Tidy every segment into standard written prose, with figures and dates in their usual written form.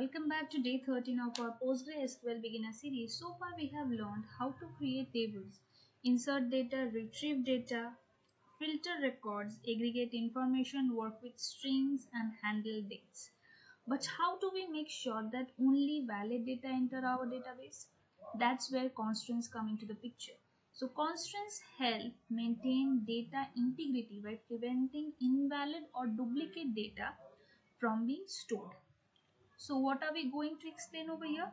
Welcome back to day 13 of our PostgreSQL beginner series. So far we have learned how to create tables, insert data, retrieve data, filter records, aggregate information, work with strings and handle dates. But how do we make sure that only valid data enter our database? That's where constraints come into the picture. So constraints help maintain data integrity by preventing invalid or duplicate data from being stored. So what are we going to explain over here?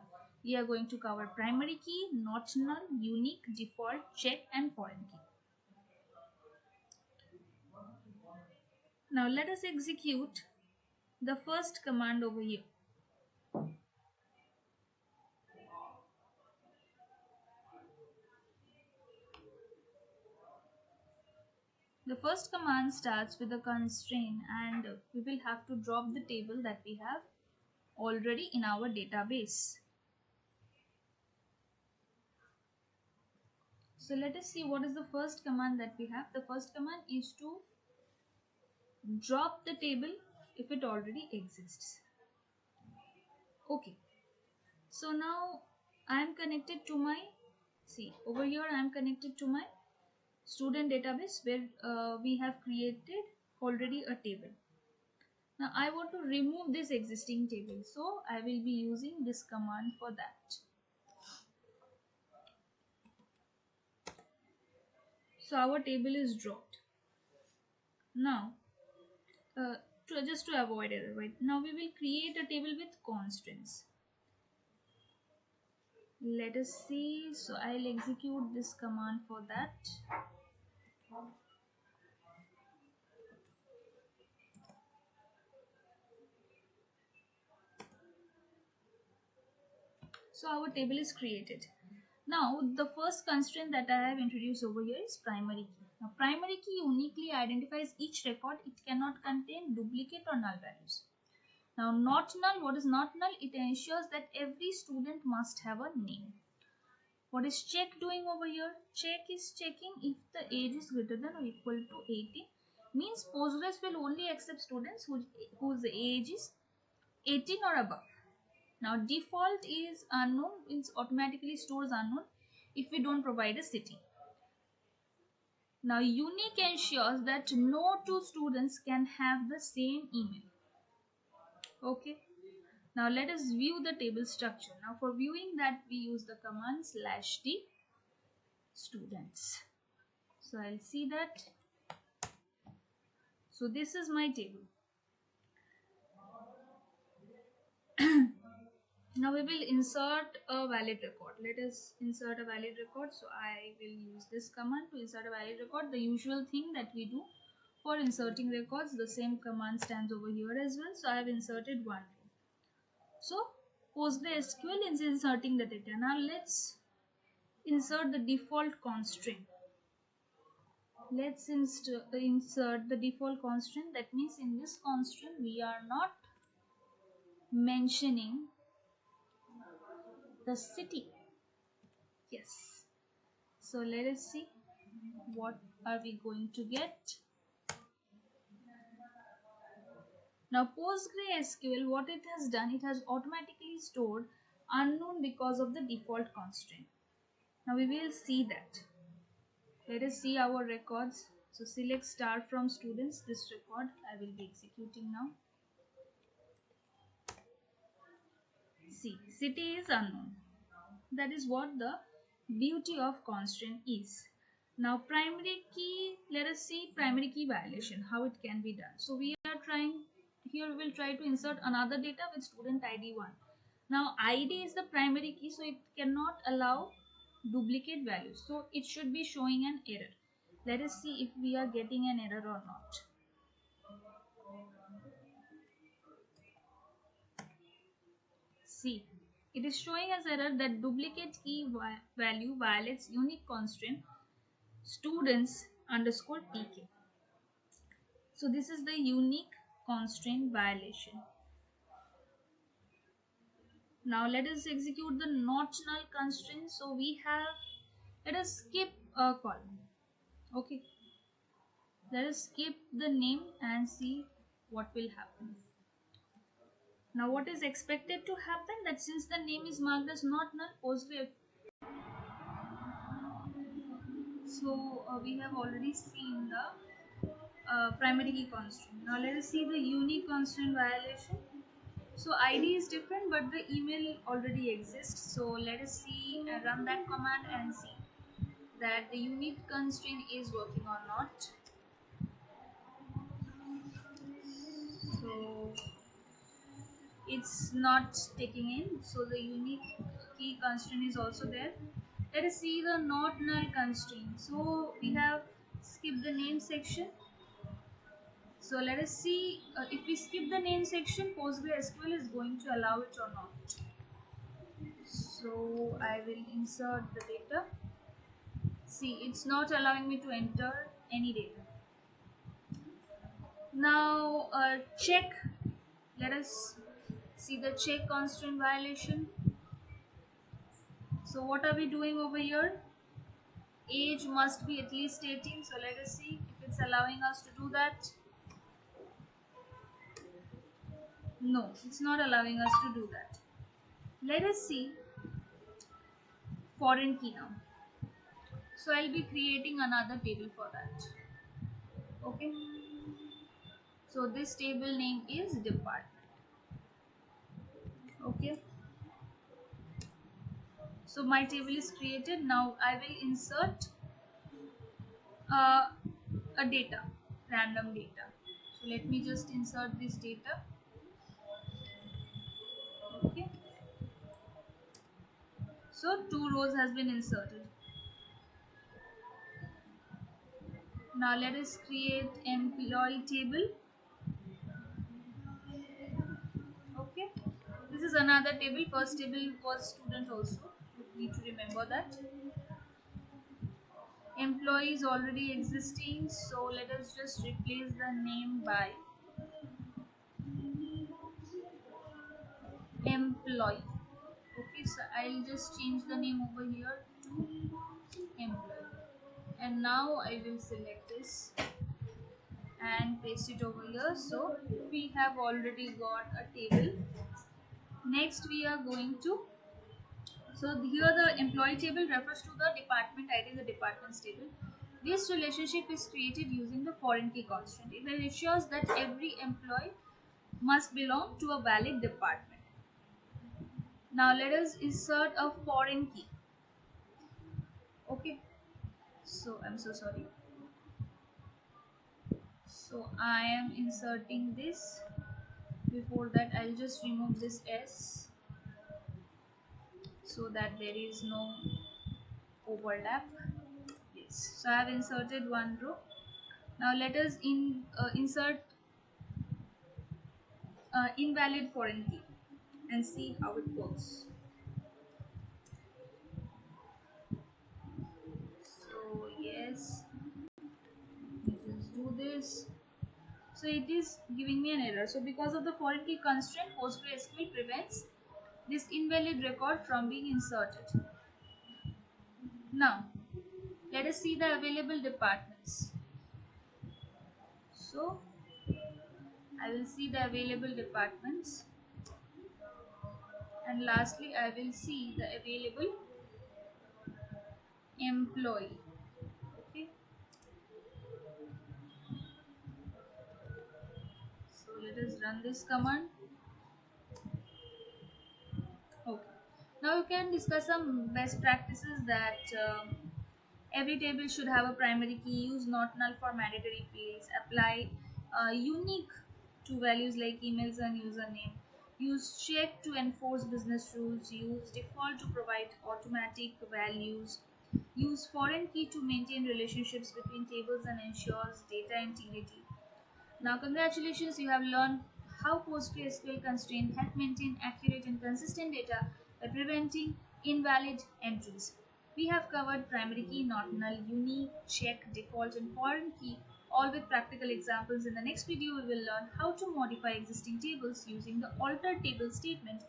We are going to cover primary key, not null, unique, default, check and foreign key. Now let us execute the first command over here. The first command starts with a constraint and we will have to drop the table that we have already in our database. So let us see what is the first command that we have. The first command is to drop the table if it already exists. Okay. So now I am connected to my, over here I am connected to my student database where we have created already a table. Now I want to remove this existing table, so I will be using this command for that. So our table is dropped. Now just to avoid error, right? Now we will create a table with constraints. Let us see. So I'll execute this command for that. So our table is created. Now the first constraint that I have introduced over here is primary key. Now primary key uniquely identifies each record. It cannot contain duplicate or null values. Now not null, what is not null? It ensures that every student must have a name. What is check doing over here? Check is checking if the age is greater than or equal to 18. Means Postgres will only accept students whose age is 18 or above. Now default is unknown, it automatically stores unknown if we don't provide a city. Now unique ensures that no two students can have the same email. Okay. Now let us view the table structure. Now for viewing that we use the command /d students. So I'll see that. So this is my table. Now we will insert a valid record. Let us insert a valid record. So I will use this command to insert a valid record. The usual thing that we do for inserting records, the same command stands over here as well. So I have inserted one row. So PostgreSQL is inserting the data. Now let's insert the default constraint. Let's insert the default constraint. That means in this constraint we are not mentioning the city. Yes. So let us see what are we going to get. Now PostgreSQL, what it has done, it has automatically stored unknown because of the default constraint. Now we will see that. Let us see our records. So select star from students. This record I will be executing now. See, city is unknown. That is what the beauty of constraint is. Now primary key, let us see primary key violation, how it can be done. So we are trying, here we will try to insert another data with student ID 1. Now ID is the primary key, so it cannot allow duplicate values. So it should be showing an error. Let us see if we are getting an error or not. See, it is showing as error that duplicate key value violates unique constraint students underscore pk. So this is the unique constraint violation. Now let us execute the not null constraint. So we have, let us skip a column. Okay, let us skip the name and see what will happen. Now what is expected to happen, that since the name is marked as not null, Postgre. So we have already seen the primary key constraint. Now let us see the unique constraint violation. So ID is different, but the email already exists. So let us see and run that command and see that the unique constraint is working or not. So it's not taking in. So the unique key constraint is also there. Let us see the not null constraint. So we have skipped the name section. So let us see if we skip the name section, PostgreSQL is going to allow it or not. So I will insert the data. See, it's not allowing me to enter any data. Now check. Let us see the check constraint violation. So what are we doing over here? Age must be at least 18. So let us see if it's allowing us to do that. No, it's not allowing us to do that. Let us see foreign key now. So I'll be creating another table for that. Okay. So this table name is department. Okay. So my table is created. Now I will insert uh, a data, random data. So let me just insert this data. Okay. So 2 rows has been inserted. Now let us create employee table. Okay. This is another table. First table was student also. You need to remember that. Employee is already existing. So let us just replace the name by employee. Okay, so I'll just change the name over here to employee. And now I will select this and paste it over here. So we have already got a table. Next we are going to, so here the employee table refers to the department ID in the departments table. This relationship is created using the foreign key constraint. It ensures that every employee must belong to a valid department. Now let us insert a foreign key. Okay, so I'm so sorry. So I am inserting this. Before that I'll just remove this S so that there is no overlap. Yes, so I have inserted one row. Now let us insert invalid foreign key and see how it works. So yes, let us do this. So it is giving me an error. So because of the foreign key constraint, PostgreSQL prevents this invalid record from being inserted. Now let us see the available departments. So I will see the available departments, and lastly I will see the available employee. Okay, so let us run this command. Okay, now you can discuss some best practices that every table should have a primary key. Use not null for mandatory fields. Apply unique to values like emails and username. Use check to enforce business rules. Use default to provide automatic values. Use foreign key to maintain relationships between tables and ensures data integrity. Now, congratulations, you have learned how PostgreSQL constraints help maintain accurate and consistent data by preventing invalid entries. We have covered primary key, not null, unique, check, default, and foreign key, all with practical examples. In the next video, we will learn how to modify existing tables using the alter table statement.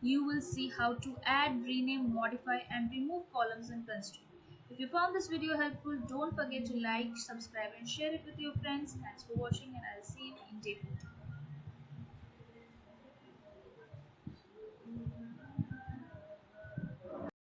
You will see how to add, rename, modify, and remove columns and constraints. If you found this video helpful, don't forget to like, subscribe, and share it with your friends. Thanks for watching, and I'll see you in day 2.